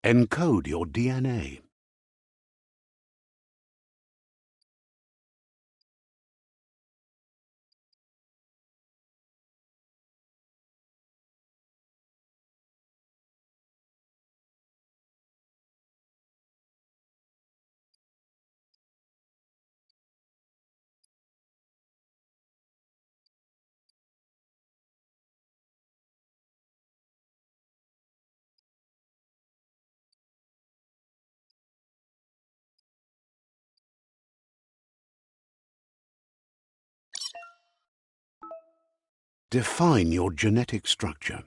Encode your DNA. Define your genetic structure.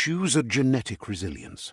Choose a genetic resilience.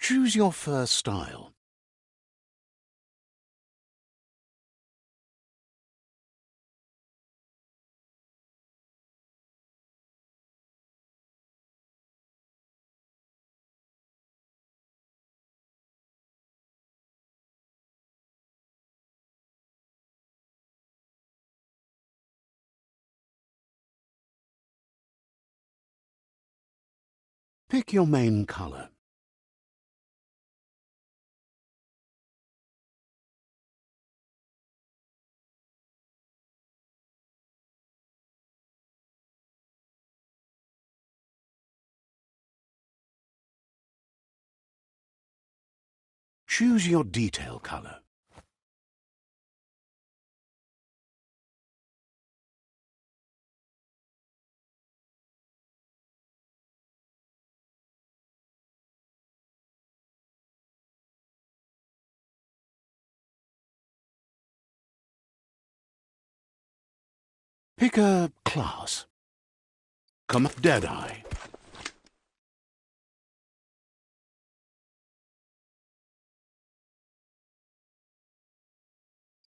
Choose your fur style. Pick your main color. Choose your detail color. Pick a class. Come up Deadeye.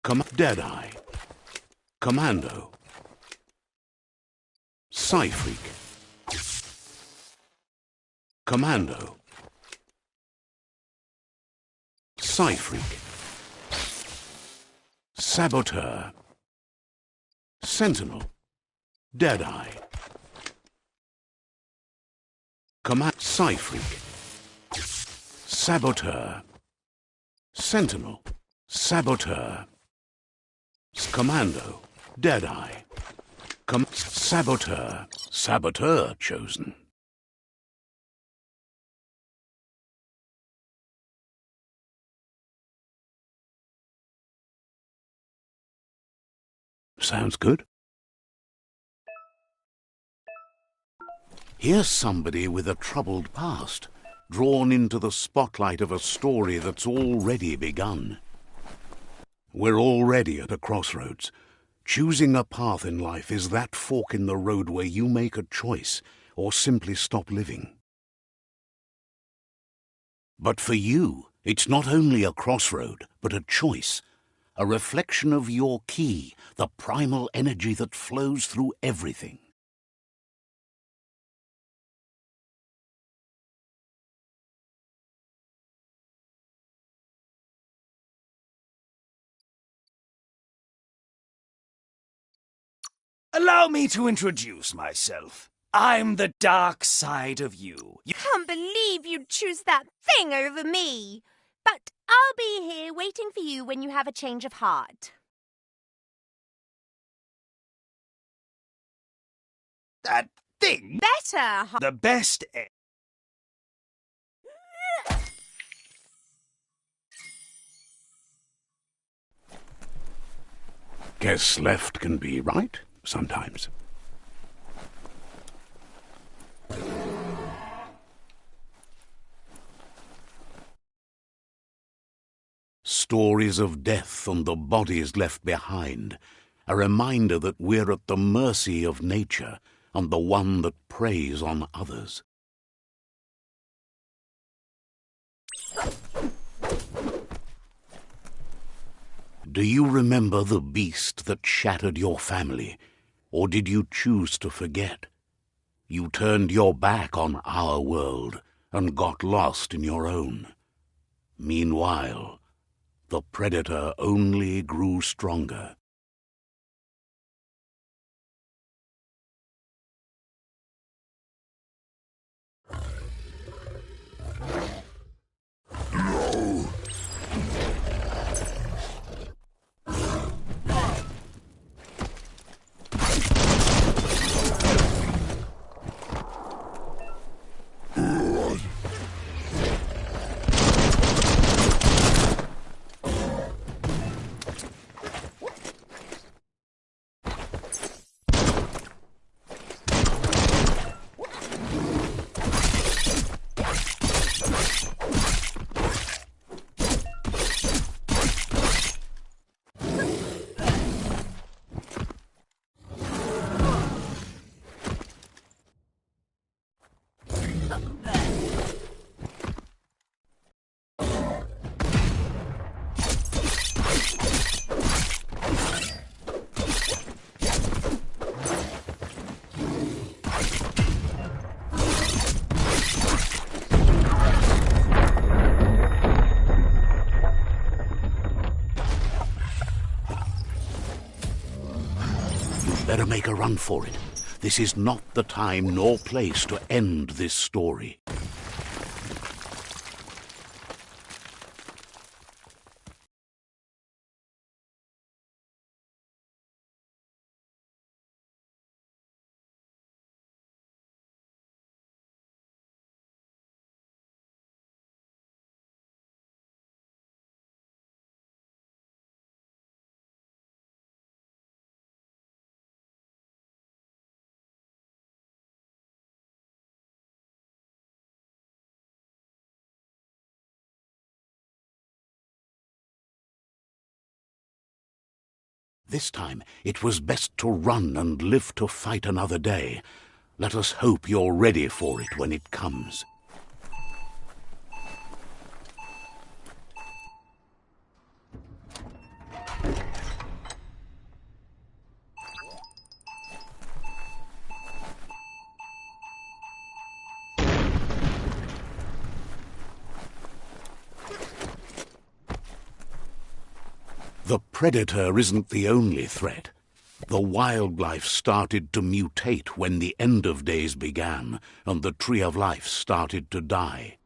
Come up Deadeye. Commando. Psy-Freak. Commando. Psy-Freak. Saboteur. Sentinel. Deadeye. Psy-Freak. Saboteur. Sentinel, Saboteur, Commando, Deadeye, Saboteur, Saboteur chosen. Sounds good. Here's somebody with a troubled past, drawn into the spotlight of a story that's already begun. We're already at a crossroads. Choosing a path in life is that fork in the road where you make a choice or simply stop living. But for you, it's not only a crossroad, but a choice, a reflection of your key, the primal energy that flows through everything. Allow me to introduce myself. I'm the dark side of you. Can't believe you'd choose that thing over me. But I'll be here waiting for you when you have a change of heart. That thing? Better. The best. Guess left can be right sometimes. Stories of death and the bodies left behind, a reminder that we're at the mercy of nature and the one that preys on others. Do you remember the beast that shattered your family, or did you choose to forget? You turned your back on our world and got lost in your own. Meanwhile, the predator only grew stronger. Better make a run for it. This is not the time nor place to end this story. This time, it was best to run and live to fight another day. Let us hope you're ready for it when it comes. The predator isn't the only threat. The wildlife started to mutate when the end of days began, and the tree of life started to die.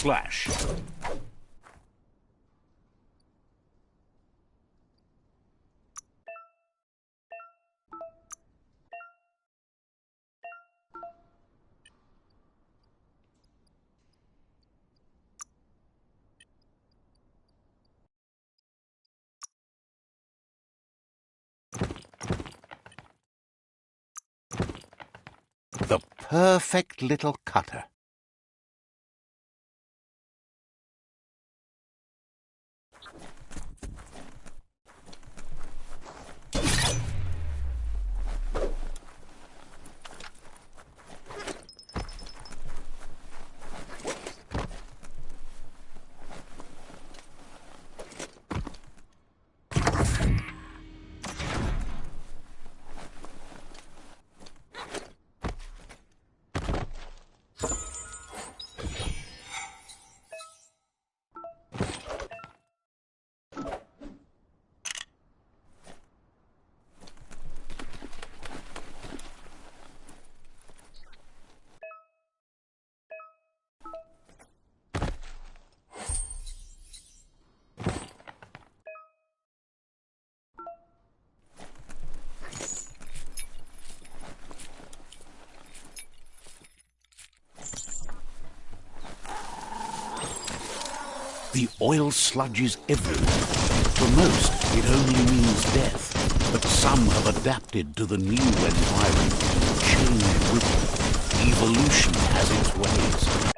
slash. The perfect little cutter. The oil sludges everywhere. For most, it only means death. But some have adapted to the new environment and changed with it. Evolution has its ways.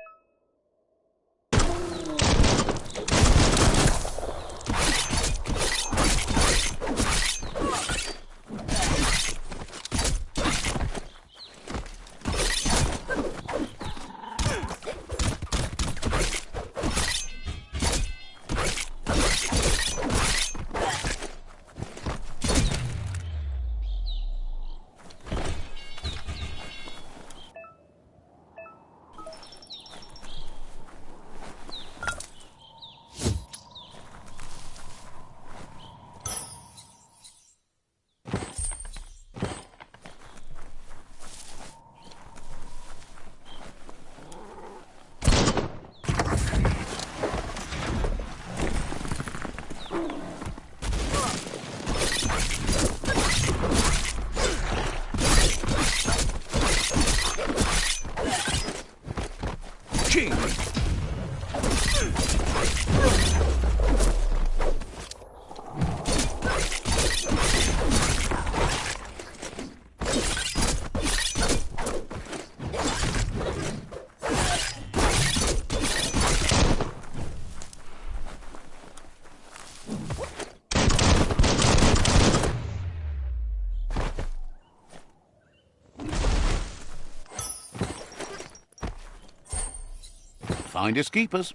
Finders keepers.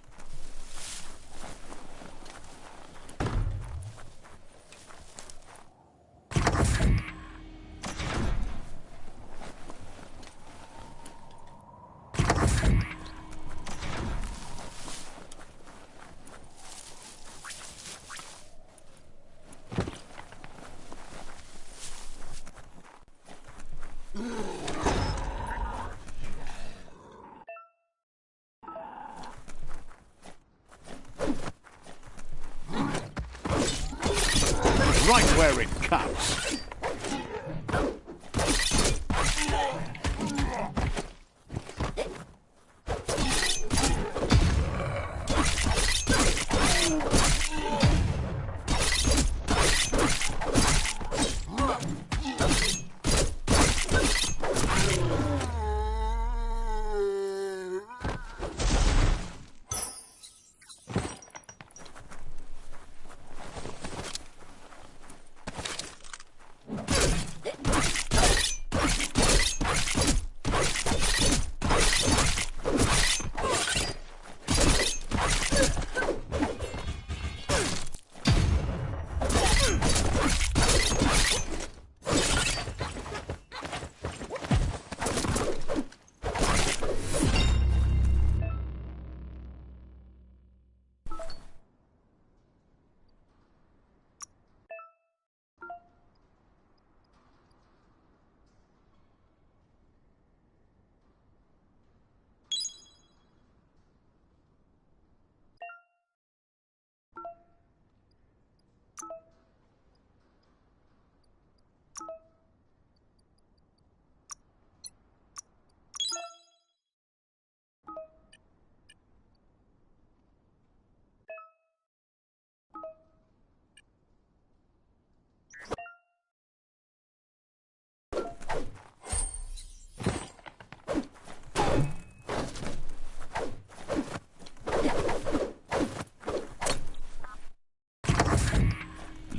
Right where it cuts.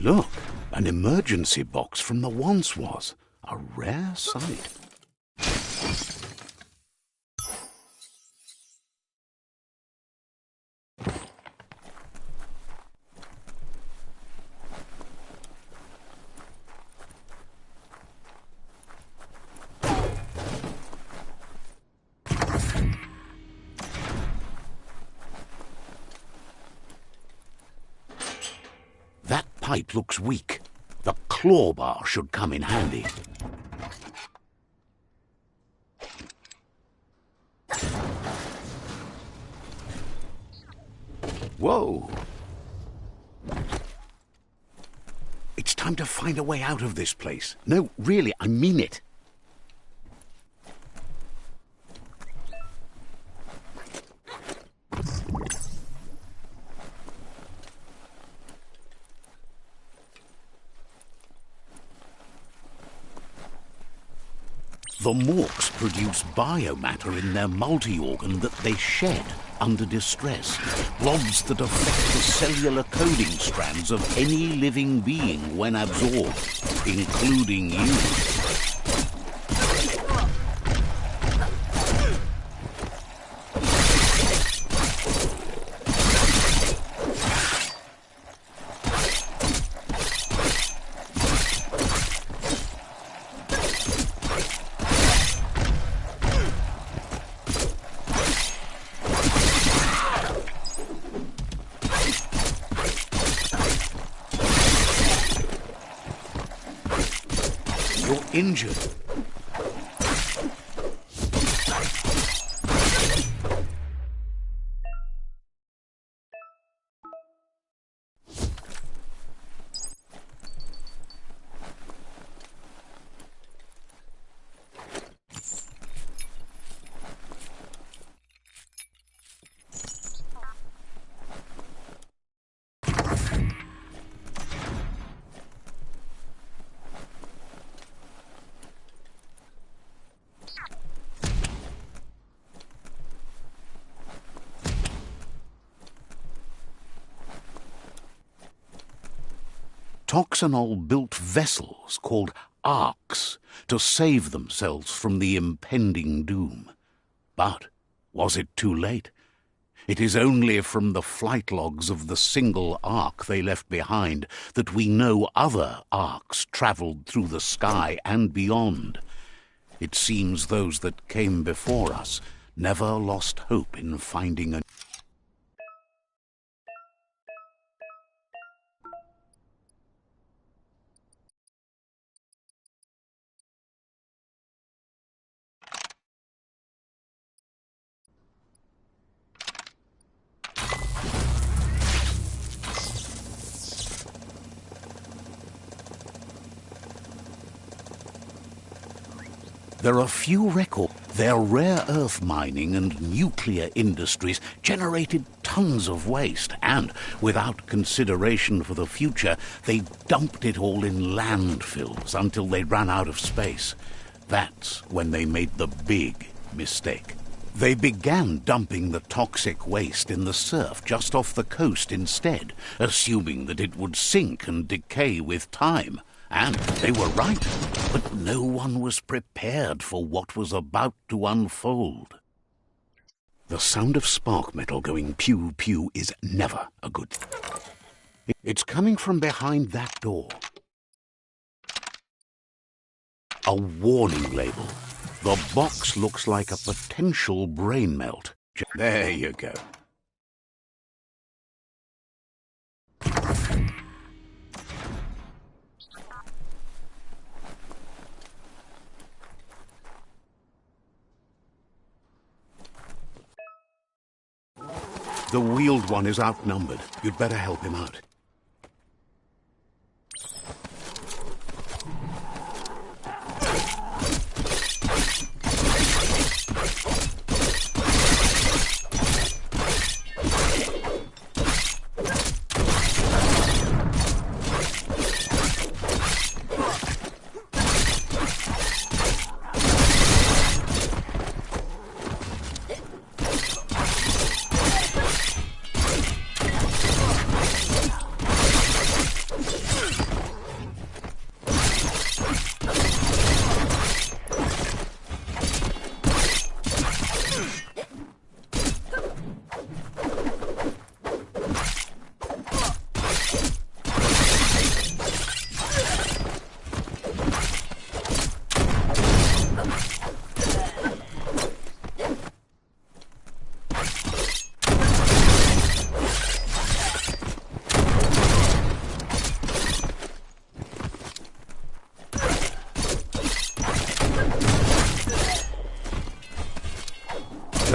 Look, an emergency box from the once was. A rare sight. That pipe looks weak. The claw bar should come in handy. Whoa! It's time to find a way out of this place. No, really, I mean it. The morks produce biomatter in their multi-organ that they shed under distress, blobs that affect the cellular coding strands of any living being when absorbed, including you. You're injured. Toxanol built vessels called arks to save themselves from the impending doom. But was it too late? It is only from the flight logs of the single ark they left behind that we know other arks travelled through the sky and beyond. It seems those that came before us never lost hope in finding a There are few records. Their rare earth mining and nuclear industries generated tons of waste, and, without consideration for the future, they dumped it all in landfills until they ran out of space. That's when they made the big mistake. They began dumping the toxic waste in the surf just off the coast instead, assuming that it would sink and decay with time. And they were right, but no one was prepared for what was about to unfold. The sound of spark metal going pew-pew is never a good thing. It's coming from behind that door. A warning label. The box looks like a potential brain melt. There you go. The wheeled one is outnumbered. You'd better help him out.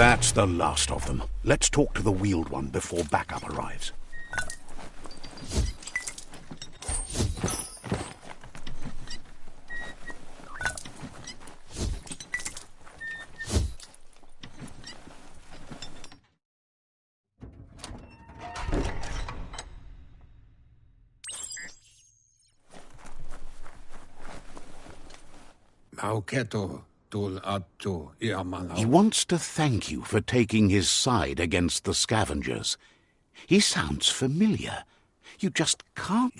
That's the last of them. Let's talk to the wheeled one before backup arrives. He wants to thank you for taking his side against the scavengers. He sounds familiar. You just can't...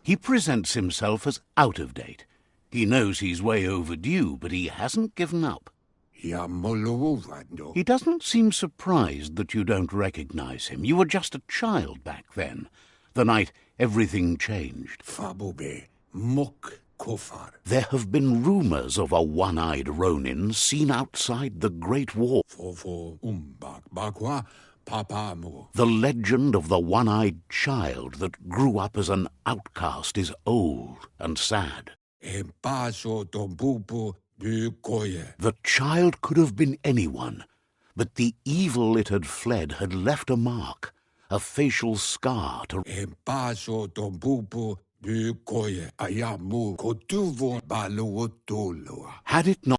He presents himself as out of date. He knows he's way overdue, but he hasn't given up. He doesn't seem surprised that you don't recognize him. You were just a child back then, the night everything changed. There have been rumors of a one-eyed Ronin seen outside the Great Wall. The legend of the one-eyed child that grew up as an outcast is old and sad. The child could have been anyone, but the evil it had fled had left a mark, a facial scar to... Had it not...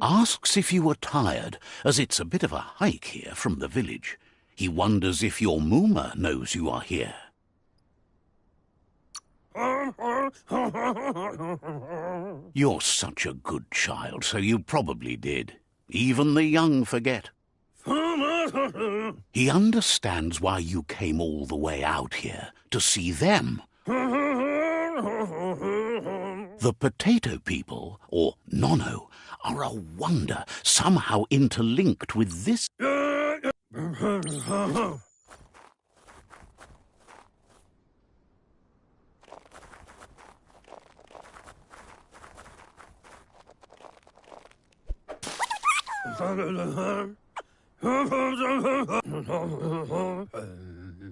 Asks if you are tired, as it's a bit of a hike here from the village. He wonders if your Mooma knows you are here. You're such a good child, so you probably did. Even the young forget. He understands why you came all the way out here, to see them. The potato people, or Nono, are a wonder, somehow interlinked with this...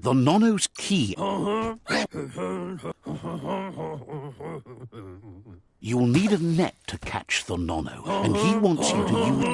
The Nono's key... You'll need a net to catch the Nono, and he wants you to use...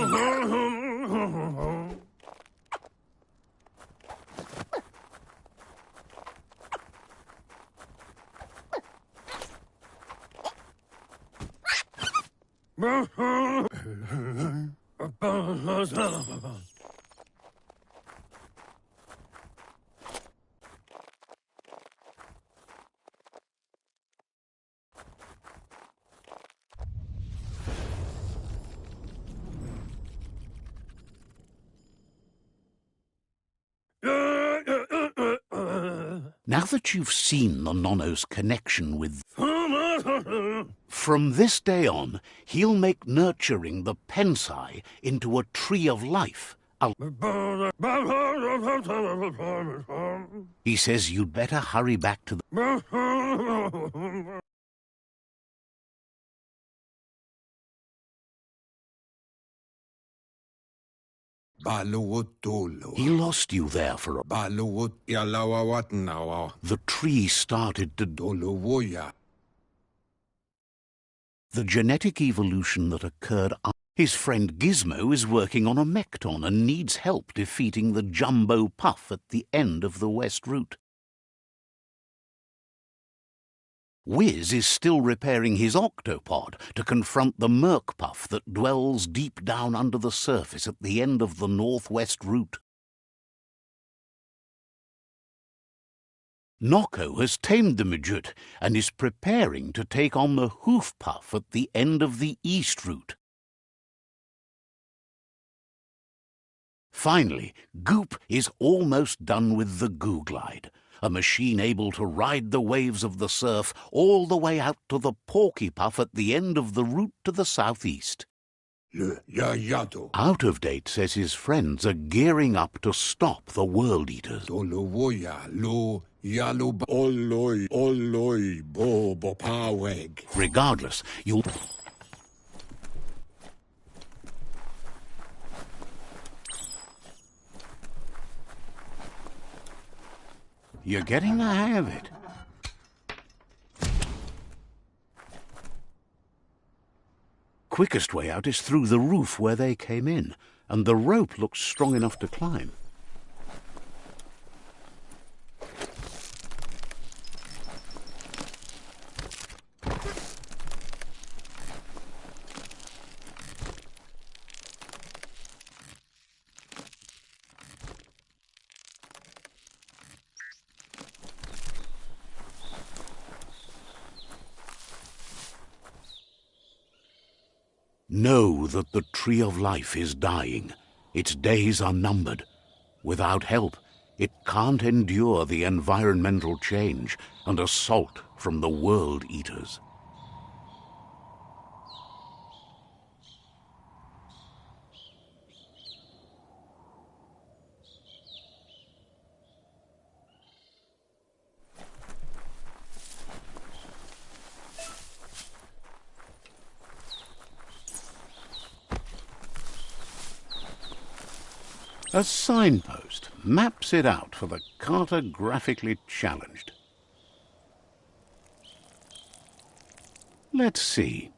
Now that you've seen the Nono's connection with... From this day on, he'll make nurturing the Pensai into a tree of life. He says you'd better hurry back to the... He lost you there for a... The tree started to... The genetic evolution that occurred... His friend Gizmo is working on a Mekton and needs help defeating the Jumbo Puff at the end of the West Route. Wiz is still repairing his octopod to confront the Merc Puff that dwells deep down under the surface at the end of the Northwest Route. Nocco has tamed the Midget and is preparing to take on the Hoof Puff at the end of the East Route. Finally, Goop is almost done with the Goo Glide, a machine able to ride the waves of the surf all the way out to the Porky Puff at the end of the route to the southeast. Out of Date says his friends are gearing up to stop the World Eaters. Regardless, you'll... You're getting the hang of it. Quickest way out is through the roof where they came in, and the rope looks strong enough to climb. Know that the Tree of Life is dying. Its days are numbered. Without help, it can't endure the environmental change and assault from the World Eaters. A signpost maps it out for the cartographically challenged. Let's see.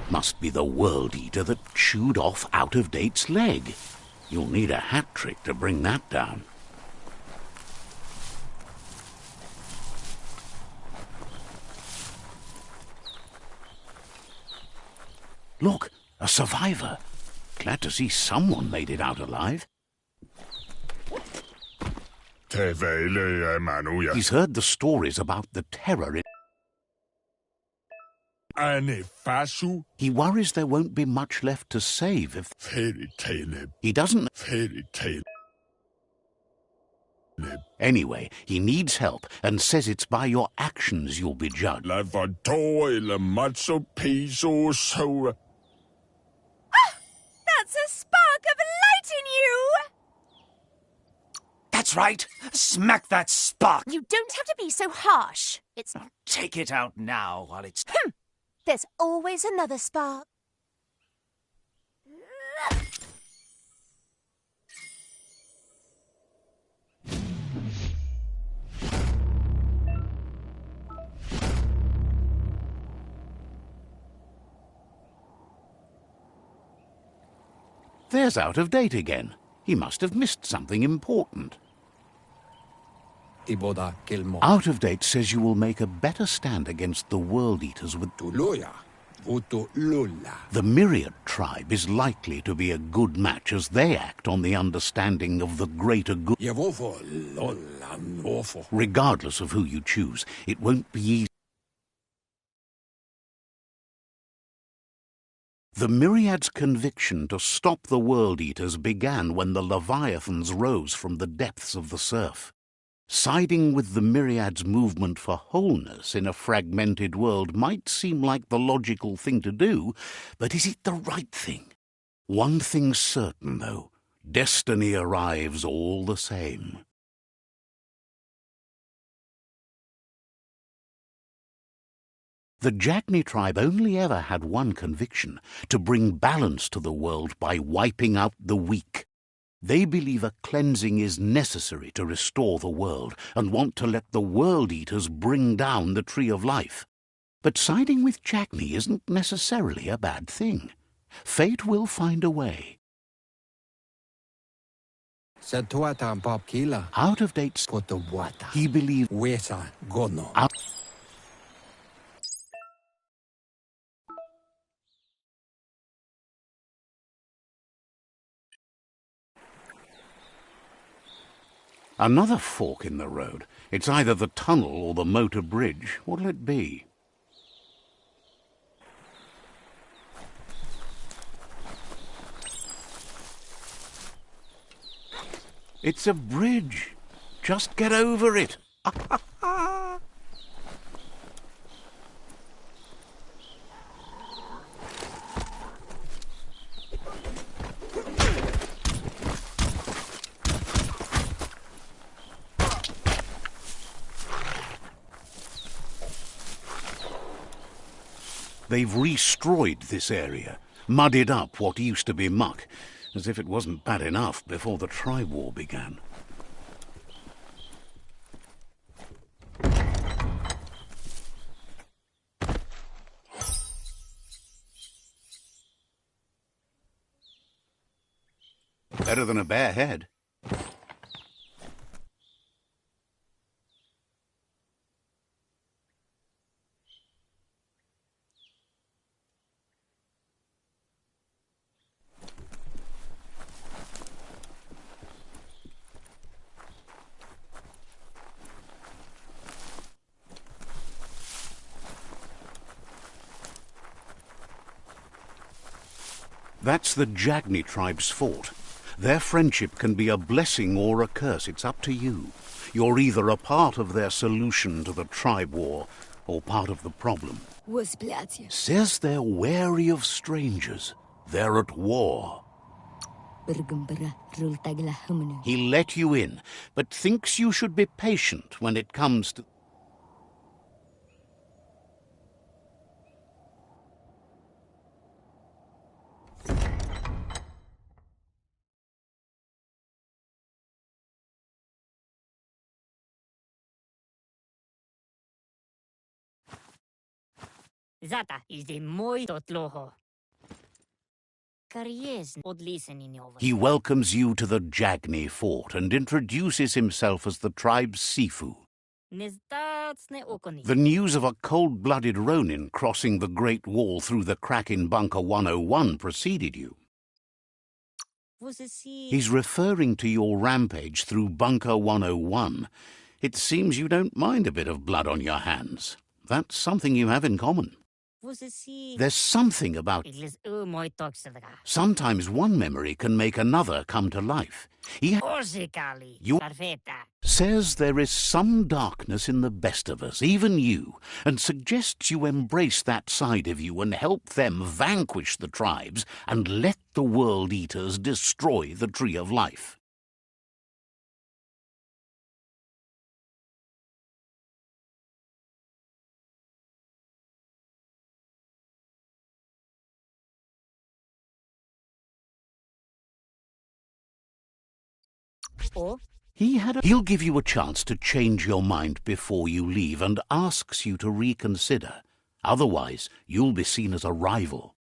Must be the World Eater that chewed off Out of Date's leg. You'll need a hat trick to bring that down. Look, a survivor. Glad to see someone made it out alive. He's heard the stories about the terror in... He worries there won't be much left to save if... He doesn't... Anyway, he needs help and says it's by your actions you'll be judged. That's a spark of light in you! That's right. Smack that spark. You don't have to be so harsh. It's... Take it out now while it's... There's always another spark. There's Out of Date again. He must have missed something important. Out of Date says you will make a better stand against the World Eaters with... The Myriad tribe is likely to be a good match as they act on the understanding of the greater good. Regardless of who you choose, it won't be easy. The Myriad's conviction to stop the World Eaters began when the Leviathans rose from the depths of the surf. Siding with the Myriad's movement for wholeness in a fragmented world might seem like the logical thing to do, but is it the right thing? One thing's certain, though. Destiny arrives all the same. The Jagni tribe only ever had one conviction, to bring balance to the world by wiping out the weak. They believe a cleansing is necessary to restore the world and want to let the World Eaters bring down the Tree of Life. But siding with Jagni isn't necessarily a bad thing. Fate will find a way. Out of Date, he believes... Another fork in the road. It's either the tunnel or the motor bridge. What'll it be? It's a bridge. Just get over it. They've destroyed this area, muddied up what used to be muck, as if it wasn't bad enough before the tribe war began. Better than a bare head. That's the Jagni tribe's fort. Their friendship can be a blessing or a curse. It's up to you. You're either a part of their solution to the tribe war or part of the problem. Says they're wary of strangers. They're at war. He let you in, but thinks you should be patient when it comes to... Zata is the muy totloho. He welcomes you to the Jagni fort and introduces himself as the tribe's Sifu. The news of a cold-blooded Ronin crossing the Great Wall through the crack in Bunker 101 preceded you. He's referring to your rampage through Bunker 101. It seems you don't mind a bit of blood on your hands. That's something you have in common. There's something about... Sometimes one memory can make another come to life. He says there is some darkness in the best of us, even you, and suggests you embrace that side of you and help them vanquish the tribes and let the World Eaters destroy the Tree of Life. He'll give you a chance to change your mind before you leave and asks you to reconsider. Otherwise, you'll be seen as a rival.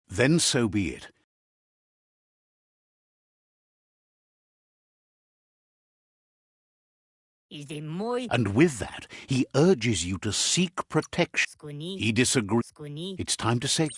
Then so be it. And with that, he urges you to seek protection. He disagrees. It's time to say...